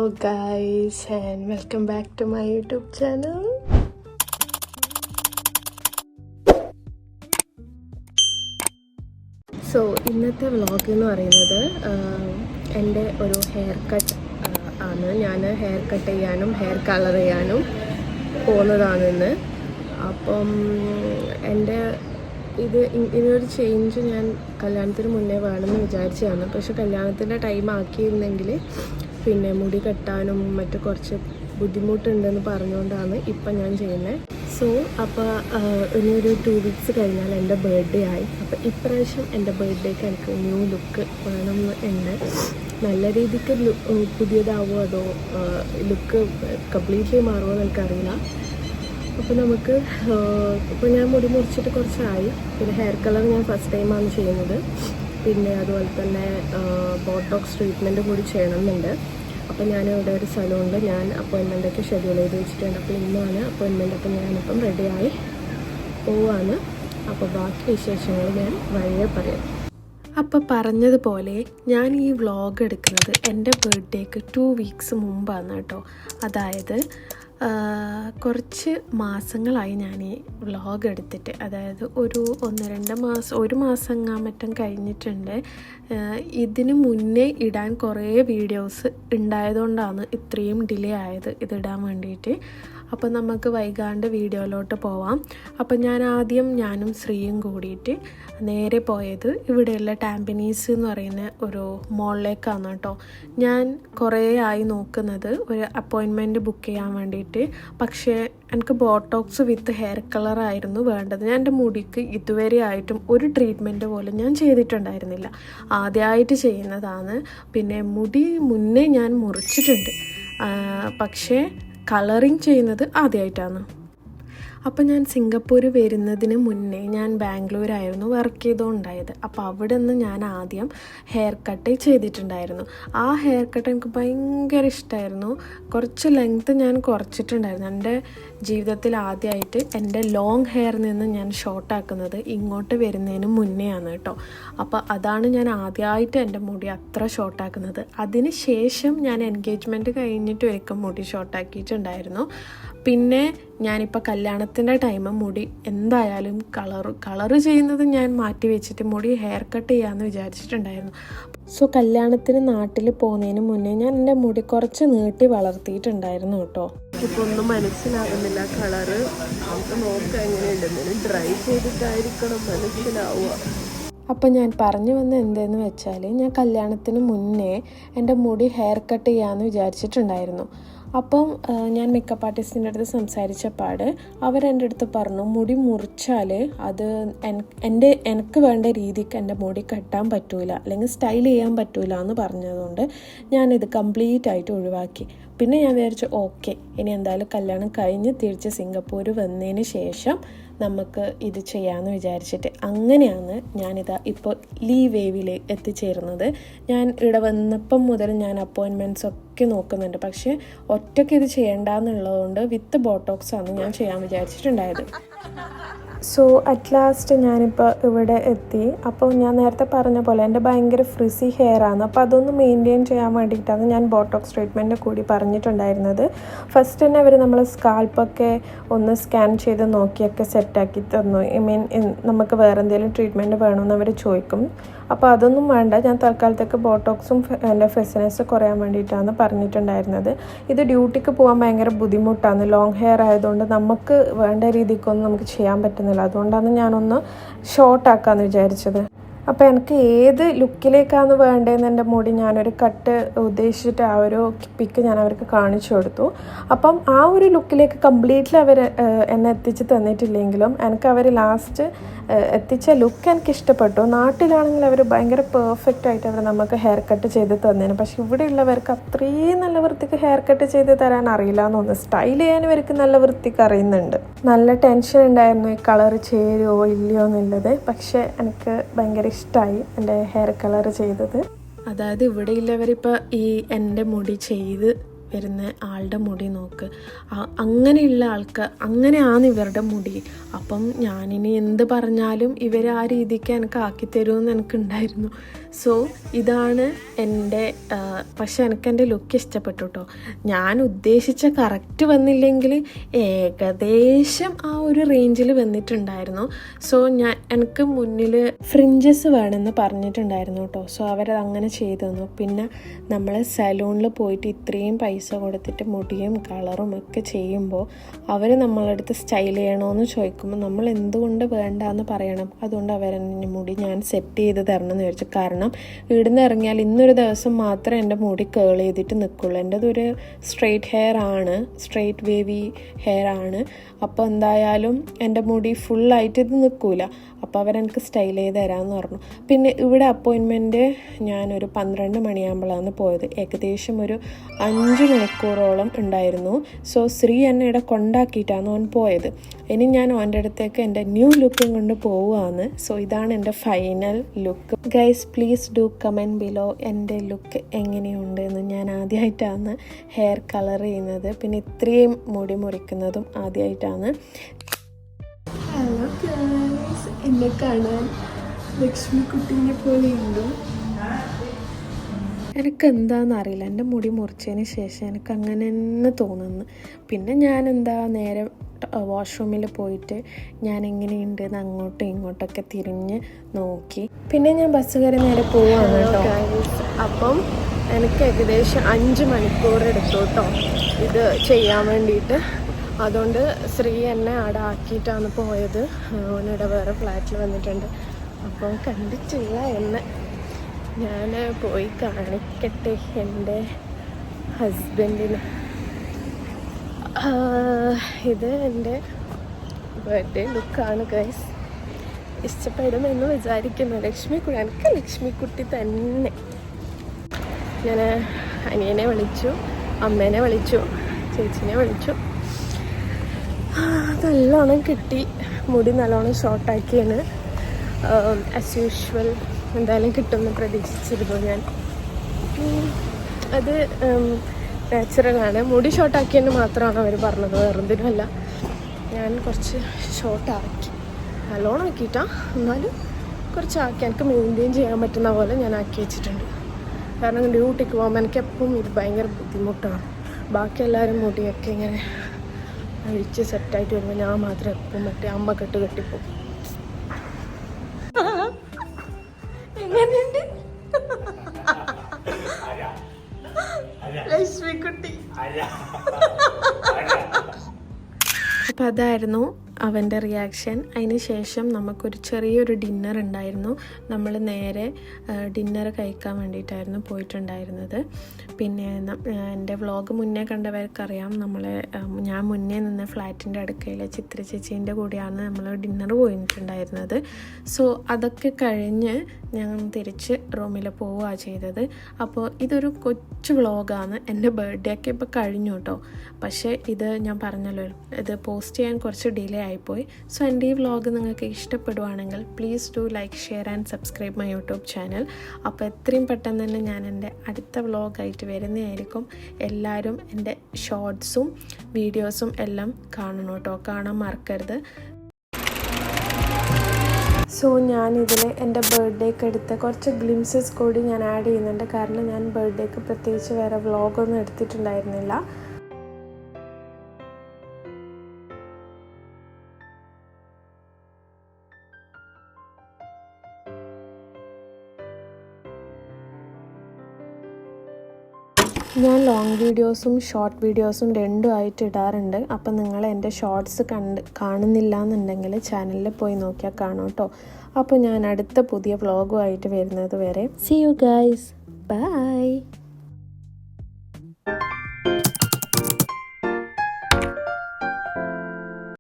Hello guys and welcome back to my YouTube channel. So ഇന്നത്തെ vlog എന്ന് പറയുന്നത് എൻ്റെ ഒരു ഹെയർ കട്ട് ആണ്. ഞാൻ ഹെയർ കട്ട് ചെയ്യാനും ഹെയർ കളർ ചെയ്യാനും പോകുന്നതാണ് ഇന്ന്. അപ്പം എൻ്റെ ഇതിനൊരു ചേഞ്ച് ഞാൻ കല്യാണത്തിന് മുന്നേ വേണമെന്ന് വിചാരിച്ചതാണ്. പക്ഷെ കല്യാണത്തിൻ്റെ ടൈം ആക്കിയിരുന്നെങ്കിൽ പിന്നെ മുടി കെട്ടാനും മറ്റു കുറച്ച് ബുദ്ധിമുട്ടുണ്ടെന്ന് പറഞ്ഞുകൊണ്ടാണ് ഇപ്പം ഞാൻ ചെയ്യുന്നത്. സോ അപ്പോൾ ഇനിയൊരു 2 വീക്സ് കഴിഞ്ഞാൽ എൻ്റെ ബർത്ത്ഡേ ആയി. അപ്പോൾ ഇപ്രാവശ്യം എൻ്റെ ബർത്ത്ഡേക്ക് എനിക്ക് ന്യൂ ലുക്ക് വേണമെന്ന് ഉണ്ട്. നല്ല രീതിക്ക് പുതിയതാവുമോ അതോ ലുക്ക് കംപ്ലീറ്റ്ലി മാറുമോ എന്ന് എനിക്കറിയില്ല. അപ്പോൾ നമുക്ക് ഇപ്പോൾ ഞാൻ മുടി മുറിച്ചിട്ട് കുറച്ചായി. പിന്നെ ഹെയർ കളർ ഞാൻ ഫസ്റ്റ് ടൈമാണ് ചെയ്യുന്നത്. പിന്നെ അതുപോലെ തന്നെ ബോട്ടോക്സ് ട്രീറ്റ്മെൻറ്റ് കൂടി ചെയ്യണമെന്നുണ്ട്. അപ്പോൾ ഞാനിവിടെ ഒരു സ്ഥലമുണ്ട്, ഞാൻ അപ്പോയിൻമെൻറ്റൊക്കെ ഷെഡ്യൂൾ ചെയ്ത് വെച്ചിട്ടുണ്ട്. അപ്പോൾ ഇന്നാണ് അപ്പോയിൻമെൻറ്റ്. അപ്പോൾ ഞാനിപ്പം റെഡിയായി പോവാണ്. അപ്പോൾ ബാക്കി വിശേഷങ്ങൾ ഞാൻ വഴിയെ പറയാം. അപ്പോൾ പറഞ്ഞതുപോലെ ഞാൻ ഈ വ്ളോഗ് എടുക്കുന്നത് എൻ്റെ ബർത്ത്ഡേക്ക് 2 വീക്സ് മുമ്പാണ് കേട്ടോ. അതായത് കുറച്ച് മാസങ്ങളായി ഞാൻ ഈ വ്ളോഗ് എടുത്തിട്ട്, അതായത് ഒരു 1-2 മാസം, 1 മാസം മറ്റും കഴിഞ്ഞിട്ടുണ്ട്. ഇതിന് മുന്നേ ഇടാൻ കുറേ വീഡിയോസ് ഉണ്ടായതുകൊണ്ടാണ് ഇത്രയും ഡിലേ ആയത് ഇതിടാൻ വേണ്ടിയിട്ട്. അപ്പോൾ നമുക്ക് വൈകാണ്ട് വീഡിയോയിലോട്ട് പോവാം. അപ്പം ഞാനും ശ്രീയും കൂടിയിട്ട് നേരെ പോയത് ഇവിടെയുള്ള ടാമ്പനീസ് എന്ന് പറയുന്ന ഒരു മോളിലേക്കാണ് കേട്ടോ. ഞാൻ കുറേ ആയി നോക്കുന്നത് ഒരു അപ്പോയിൻമെൻറ്റ് ബുക്ക് ചെയ്യാൻ വേണ്ടിയിട്ട്. പക്ഷേ എനിക്ക് ബോട്ടോക്സ് വിത്ത് ഹെയർ കളറായിരുന്നു വേണ്ടത്. ഞാൻ എൻ്റെ മുടിക്ക് ഇതുവരെ ആയിട്ടും ഒരു ട്രീറ്റ്മെൻറ്റ് പോലും ഞാൻ ചെയ്തിട്ടുണ്ടായിരുന്നില്ല. ആദ്യമായിട്ട് ചെയ്യുന്നതാണ്. പിന്നെ മുടി മുന്നേ ഞാൻ മുറിച്ചിട്ടുണ്ട്, പക്ഷേ കളറിങ് ചെയ്യുന്നത് ആദ്യമായിട്ടാണ്. അപ്പോൾ ഞാൻ സിംഗപ്പൂർ വരുന്നതിന് മുന്നേ ഞാൻ ബാംഗ്ലൂരായിരുന്നു വർക്ക് ചെയ്തുകൊണ്ടായത്. അപ്പോൾ അവിടെ നിന്ന് ഞാൻ ആദ്യം ഹെയർ കട്ട് ചെയ്തിട്ടുണ്ടായിരുന്നു. ആ ഹെയർ കട്ട് എനിക്ക് ഭയങ്കര ഇഷ്ടമായിരുന്നു. കുറച്ച് ലെങ്ത്ത് ഞാൻ കുറച്ചിട്ടുണ്ടായിരുന്നു. എൻ്റെ ജീവിതത്തിൽ ആദ്യമായിട്ട് എൻ്റെ ലോങ് ഹെയറിൽ നിന്ന് ഞാൻ ഷോർട്ടാക്കുന്നത് ഇങ്ങോട്ട് വരുന്നതിന് മുന്നേ ആണ് കേട്ടോ. അപ്പോൾ അതാണ് ഞാൻ ആദ്യമായിട്ട് എൻ്റെ മുടി അത്ര ഷോർട്ടാക്കുന്നത്. അതിന് ശേഷം ഞാൻ എൻഗേജ്മെൻറ്റ് കഴിഞ്ഞിട്ട് ഒരിക്കൽ മുടി ഷോർട്ടാക്കിയിട്ടുണ്ടായിരുന്നു. പിന്നെ ഞാനിപ്പോൾ കല്യാണത്തിൻ്റെ ടൈം മുടി എന്തായാലും കളറ് ചെയ്യുന്നത് ഞാൻ മാറ്റി വെച്ചിട്ട് മുടി ഹെയർ കട്ട് ചെയ്യാമെന്ന് വിചാരിച്ചിട്ടുണ്ടായിരുന്നു. സോ കല്യാണത്തിന് നാട്ടിൽ പോകുന്നതിന് മുന്നേ ഞാൻ എൻ്റെ മുടി കുറച്ച് നീട്ടി വളർത്തിയിട്ടുണ്ടായിരുന്നു കേട്ടോ. ഇപ്പോൾ ഒന്നും മനസ്സിലാകുന്നില്ല കളറ്. നമുക്ക് നോക്കാം എങ്ങനെയുണ്ടെന്ന്. ഡ്രൈ ചെയ്തിട്ടായിരിക്കണം മനസ്സിലാവുക. അപ്പം ഞാൻ പറഞ്ഞു വന്ന എന്തെന്ന് വെച്ചാൽ, ഞാൻ കല്യാണത്തിന് മുന്നേ എൻ്റെ മുടി ഹെയർ കട്ട് ചെയ്യാമെന്ന് വിചാരിച്ചിട്ടുണ്ടായിരുന്നു. അപ്പം ഞാൻ മേക്കപ്പ് ആർട്ടിസ്റ്റിൻ്റെ അടുത്ത് സംസാരിച്ചപ്പാട് അവരെൻ്റെ അടുത്ത് പറഞ്ഞു, മുടി മുറിച്ചാൽ അത് എനിക്ക് വേണ്ട രീതിക്ക് എൻ്റെ മുടി കെട്ടാൻ പറ്റൂല, അല്ലെങ്കിൽ സ്റ്റൈൽ ചെയ്യാൻ പറ്റൂല എന്ന് പറഞ്ഞതുകൊണ്ട് ഞാനിത് കംപ്ലീറ്റ് ആയിട്ട് ഒഴിവാക്കി. പിന്നെ ഞാൻ വിചാരിച്ചു ഓക്കെ, ഇനി എന്തായാലും കല്യാണം കഴിഞ്ഞ് തിരിച്ച് സിംഗപ്പൂർ വന്നതിന് ശേഷം നമുക്ക് ഇത് ചെയ്യാമെന്ന് വിചാരിച്ചിട്ട് അങ്ങനെയാണ് ഞാനിതാ ഇപ്പോൾ ലീ വേവിൽ എത്തിച്ചേരുന്നത്. ഞാൻ ഇവിടെ വന്നപ്പം മുതൽ ഞാൻ അപ്പോയിൻമെൻറ്റ്സ് ഒക്കെ നോക്കുന്നുണ്ട്. പക്ഷേ ഒറ്റയ്ക്ക് ഇത് ചെയ്യേണ്ടെന്നുള്ളതുകൊണ്ട് വിത്ത് ബോട്ടോക്സ് ആണ് ഞാൻ ചെയ്യാൻ വിചാരിച്ചിട്ടുണ്ടായത്. സോ അറ്റ് ലാസ്റ്റ് ഞാനിപ്പോൾ ഇവിടെ എത്തി. അപ്പോൾ ഞാൻ നേരത്തെ പറഞ്ഞ പോലെ എൻ്റെ ഭയങ്കര ഫ്രിസി ഹെയർ ആണ്. അപ്പോൾ അതൊന്ന് മെയിൻറ്റെയിൻ ചെയ്യാൻ വേണ്ടിയിട്ടാണ് ഞാൻ ബോട്ടോക്സ് ട്രീറ്റ്മെൻറ്റ് കൂടി പറഞ്ഞിട്ടുണ്ടായിരുന്നത്. ഫസ്റ്റ് തന്നെ അവർ നമ്മളെ സ്കാൽപ്പൊക്കെ ഒന്ന് സ്കാൻ ചെയ്ത് നോക്കിയൊക്കെ സെറ്റാക്കി തന്നു. നമുക്ക് വേറെ എന്തെങ്കിലും ട്രീറ്റ്മെൻറ്റ് വേണമെന്ന് അവർ ചോദിക്കും. അപ്പോൾ അതൊന്നും വേണ്ട, ഞാൻ തൽക്കാലത്തേക്ക് ബോട്ടോക്സും എൻ്റെ ഫ്രിസിനെസ് കുറയാൻ വേണ്ടിയിട്ടാണ് പറഞ്ഞിട്ടുണ്ടായിരുന്നത്. ഇത് ഡ്യൂട്ടിക്ക് പോകാൻ ഭയങ്കര ബുദ്ധിമുട്ടാണ്. ലോങ് ഹെയർ ആയതുകൊണ്ട് നമുക്ക് വേണ്ട രീതിക്കൊന്നും നമുക്ക് ചെയ്യാൻ പറ്റുന്നില്ല. അതുകൊണ്ടാണ് ഞാനൊന്ന് ഷോർട്ടാക്കാമെന്ന് വിചാരിച്ചത്. അപ്പോൾ എനിക്ക് ഏത് ലുക്കിലേക്കാണ് വേണ്ടതെന്ന് എൻ്റെ മുടി ഞാനൊരു കട്ട് ഉദ്ദേശിച്ചിട്ട് ആ ഒരു പിക്ക് ഞാൻ അവർക്ക് കാണിച്ചു കൊടുത്തു. അപ്പം ആ ഒരു ലുക്കിലേക്ക് കംപ്ലീറ്റ്ലി അവർ എന്നെ എത്തിച്ച് തന്നിട്ടില്ലെങ്കിലും എനിക്ക് അവർ ലാസ്റ്റ് എത്തിച്ച ലുക്ക് എനിക്ക് ഇഷ്ടപ്പെട്ടു. നാട്ടിലാണെങ്കിൽ അവർ ഭയങ്കര പെർഫെക്റ്റ് ആയിട്ട് അവർ നമുക്ക് ഹെയർ കട്ട് ചെയ്ത് തന്നേനെ. പക്ഷെ ഇവിടെ ഉള്ളവർക്ക് അത്രയും നല്ല വൃത്തിക്ക് ഹെയർ കട്ട് ചെയ്ത് തരാൻ അറിയില്ല എന്ന് തോന്നുന്നു. സ്റ്റൈൽ ചെയ്യാൻ ഇവർക്ക് നല്ല വൃത്തിക്ക് അറിയുന്നുണ്ട്. നല്ല ടെൻഷൻ ഉണ്ടായിരുന്നു ഈ കളർ ചേരുമോ ഇല്ലയോ എന്നുള്ളത്. പക്ഷേ എനിക്ക് ഭയങ്കര ഇഷ്ടമായി എൻ്റെ ഹെയർ കളർ ചെയ്തത്. അതായത് ഇവിടെ ഉള്ളവരിപ്പോൾ ഈ എൻ്റെ മുടി ചെയ്ത് വരുന്ന ആളുടെ മുടി നോക്ക്, അങ്ങനെയുള്ള ആൾക്കാർ അങ്ങനെയാണ് ഇവരുടെ മുടി. അപ്പം ഞാനിനി എന്ത് പറഞ്ഞാലും ഇവർ ആ രീതിക്ക് എനിക്ക് ആക്കിത്തരുമെന്ന് എനിക്കുണ്ടായിരുന്നു. സോ ഇതാണ് എൻ്റെ പക്ഷെ എൻ്റെ ലുക്ക് ഇഷ്ടപ്പെട്ടു കേട്ടോ. ഞാൻ ഉദ്ദേശിച്ച കറക്റ്റ് വന്നില്ലെങ്കിൽ ഏകദേശം ആ ഒരു റേഞ്ചിൽ വന്നിട്ടുണ്ടായിരുന്നു. സോ എനിക്ക് മുന്നിൽ ഫ്രിഞ്ചസ് വേണമെന്ന് പറഞ്ഞിട്ടുണ്ടായിരുന്നു കേട്ടോ. സോ അവരത് അങ്ങനെ ചെയ്തു തന്നു. പിന്നെ നമ്മൾ സലൂണിൽ പോയിട്ട് ഇത്രയും പൈസ കൊടുത്തിട്ട് മുടിയും കളറും ഒക്കെ ചെയ്യുമ്പോൾ അവർ നമ്മളടുത്ത് സ്റ്റൈൽ ചെയ്യണമെന്ന് ചോദിക്കുമ്പോൾ നമ്മൾ എന്തുകൊണ്ട് വേണ്ടാന്ന് പറയണം. അതുകൊണ്ട് അവരെന്നെ മുടി ഞാൻ സെറ്റ് ചെയ്ത് തരണം എന്ന് വിചാരിച്ചു. കാരണം ഇവിടുന്ന് ഇറങ്ങിയാൽ ഇന്നൊരു ദിവസം മാത്രമേ എൻ്റെ മുടി കേൾ ചെയ്തിട്ട് നിൽക്കുള്ളൂ. എൻ്റെതൊരു സ്ട്രെയിറ്റ് ഹെയർ ആണ്, സ്ട്രെയിറ്റ് വേവി ഹെയർ ആണ്. അപ്പോൾ എന്തായാലും എൻ്റെ മുടി ഫുള്ളായിട്ട് ഇത് നിൽക്കില്ല. അപ്പോൾ അവരെനിക്ക് സ്റ്റൈൽ ചെയ്ത് തരാമെന്ന് പറഞ്ഞു. പിന്നെ ഇവിടെ അപ്പോയിൻമെൻറ്റ് ഞാനൊരു 12 മണിയാകുമ്പോഴാണ് പോയത്. ഏകദേശം ഒരു 5 മണിക്കൂറോളം ഉണ്ടായിരുന്നു. സോ ശ്രീ എന്നെ ഇവിടെ കൊണ്ടാക്കിയിട്ടാണ് ഓൻ പോയത്. ഇനി ഞാൻ ഓൻ്റെ അടുത്തേക്ക് എൻ്റെ ന്യൂ ലുക്കും കൊണ്ട് പോവുകയാണ്. സോ ഇതാണ് എൻ്റെ final look. Guys please do comment below എൻ്റെ ലുക്ക് എങ്ങനെയുണ്ട് എന്ന്. ഞാൻ ആദ്യമായിട്ടാണ് ഹെയർ കളർ ചെയ്യുന്നത്, പിന്നെ ഇത്രയും മുടി മുറിക്കുന്നതും ആദ്യമായിട്ടാണ്. ഹലോ ഗൈസ്, എന്നെ കാണാൻ ലക്ഷ്മി കുട്ടീനെ പോലെയുണ്ട്. എനിക്ക് എന്താണെന്ന് അറിയില്ല, എൻ്റെ മുടി മുറിച്ചതിന് ശേഷം എനിക്ക് അങ്ങനെ തന്നെ തോന്നുന്നു. പിന്നെ ഞാൻ നേരെ വാഷ്റൂമിൽ പോയിട്ട് ഞാൻ എങ്ങനെയുണ്ടെന്ന് അങ്ങോട്ടും ഇങ്ങോട്ടൊക്കെ തിരിഞ്ഞ് നോക്കി. പിന്നെ ഞാൻ ബസ് കയറി നേരെ പോവാണ് കേട്ടോ. അപ്പം എനിക്ക് ഏകദേശം 5 മണിക്കൂർ എടുത്തു കേട്ടോ ഇത് ചെയ്യാൻ വേണ്ടിയിട്ട്. അതുകൊണ്ട് ശ്രീ എന്നെ അവിടെ ആക്കിയിട്ടാണ് പോയത്. ഓനിവിടെ വേറെ ഫ്ലാറ്റിൽ വന്നിട്ടുണ്ട്. അപ്പം കണ്ടിട്ടില്ല എന്നെ. ഞാൻ പോയി കാണിക്കട്ടെ എൻ്റെ ഹസ്ബൻഡിന്. ഇത് എൻ്റെ ബർത്ത്ഡേ ലുക്കാണ് ഗൈസ്. ഇഷ്ടപ്പെടുമെന്ന് വിചാരിക്കുന്നു. എനിക്ക് ലക്ഷ്മിക്കുട്ടി തന്നെ. ഞാൻ അനിയനെ വിളിച്ചു, അമ്മേനെ വിളിച്ചു, ചേച്ചിനെ വിളിച്ചു. നല്ലോണം കിട്ടി. മുടി നല്ലോണം ഷോർട്ടാക്കിയാണ്. ആസ് യൂഷ്വൽ എന്തായാലും കിട്ടുമെന്ന് പ്രതീക്ഷിച്ചിരുന്നു ഞാൻ. അത് നാച്ചുറലാണ്. മുടി ഷോർട്ടാക്കിയെന്ന് മാത്രമാണ് അവർ പറഞ്ഞത്, വേറൊന്നിനുമല്ല. ഞാൻ കുറച്ച് ഷോർട്ടാക്കി, നല്ലോണം ആക്കിയിട്ടാ, എന്നാലും കുറച്ചാക്കി എനിക്ക് മെയിൻറ്റെയിൻ ചെയ്യാൻ പറ്റുന്ന പോലെ ഞാൻ ആക്കി വെച്ചിട്ടുണ്ട്. കാരണം ഡ്യൂട്ടിക്ക് പോകുമ്പോൾ എനിക്ക് എപ്പം ഇത് ഭയങ്കര ബുദ്ധിമുട്ടാണ്. ബാക്കി എല്ലാവരും മുടിയൊക്കെ ഇങ്ങനെ അഴിച്ച് സെറ്റായിട്ട് വരുമ്പോൾ ഞാൻ മാത്രം എപ്പം അമ്മ കെട്ടിപ്പോവും. എങ്ങനെയുണ്ട് ലക്ഷ്മിക്കുട്ടി? അപ്പം അതായിരുന്നു അവൻ്റെ റിയാക്ഷൻ. അതിന് ശേഷം നമുക്കൊരു ചെറിയൊരു ഡിന്നർ ഉണ്ടായിരുന്നു. നമ്മൾ നേരെ ഡിന്നർ കഴിക്കാൻ വേണ്ടിയിട്ടായിരുന്നു പോയിട്ടുണ്ടായിരുന്നത്. പിന്നെ എൻ്റെ വ്ളോഗ് മുന്നേ കണ്ടവർക്കറിയാം, ഞാൻ മുന്നേ നിന്ന ഫ്ലാറ്റിൻ്റെ അടുക്കയിലെ ചിത്ര ചേച്ചീൻ്റെ കൂടെയാണ് നമ്മൾ ഡിന്നർ പോയിട്ടുണ്ടായിരുന്നത്. സോ അതൊക്കെ കഴിഞ്ഞ് ഞങ്ങൾ തിരിച്ച് റൂമിൽ പോവുക ചെയ്തത്. അപ്പോൾ ഇതൊരു കൊച്ചു വ്ളോഗാണ്. എൻ്റെ ബർത്ത്ഡേ ഒക്കെ ഇപ്പോൾ കഴിഞ്ഞു കേട്ടോ. പക്ഷേ ഇത് ഞാൻ പറഞ്ഞല്ലോ, ഇത് പോസ്റ്റ് ചെയ്യാൻ കുറച്ച് ഡിലേ ആയിപ്പോയി. സോ എൻ്റെ ഈ വ്ളോഗ് നിങ്ങൾക്ക് ഇഷ്ടപ്പെടുവാണെങ്കിൽ please do like, share and subscribe my YouTube channel. അപ്പോൾ എത്രയും പെട്ടെന്ന് തന്നെ ഞാൻ എൻ്റെ അടുത്ത വ്ളോഗായിട്ട് വരുന്നതായിരിക്കും. എല്ലാവരും എൻ്റെ ഷോർട്സും വീഡിയോസും എല്ലാം കാണണം കേട്ടോ, കാണാൻ മറക്കരുത്. സോ ഞാനിതിൽ എൻ്റെ ബർത്ത്ഡേക്ക് എടുത്ത കുറച്ച് ഗ്ലിംസസ് കൂടി ഞാൻ ആഡ് ചെയ്യുന്നുണ്ട്. കാരണം ഞാൻ ബർത്ത്ഡേക്ക് പ്രത്യേകിച്ച് വേറെ വ്ളോഗൊന്നും എടുത്തിട്ടുണ്ടായിരുന്നില്ല. ഞാൻ ലോങ് വീഡിയോസും ഷോർട്ട് വീഡിയോസും രണ്ടും ആയിട്ട് ഇടാറുണ്ട്. അപ്പം നിങ്ങൾ എൻ്റെ ഷോർട്സ് കാണുന്നില്ല എന്നുണ്ടെങ്കിൽ ചാനലിൽ പോയി നോക്കിയാൽ കാണും കേട്ടോ. അപ്പോൾ ഞാൻ അടുത്ത പുതിയ വ്ളോഗുമായിട്ട് വരുന്നത് വരെ സീ യു ഗൈസ്, ബൈ.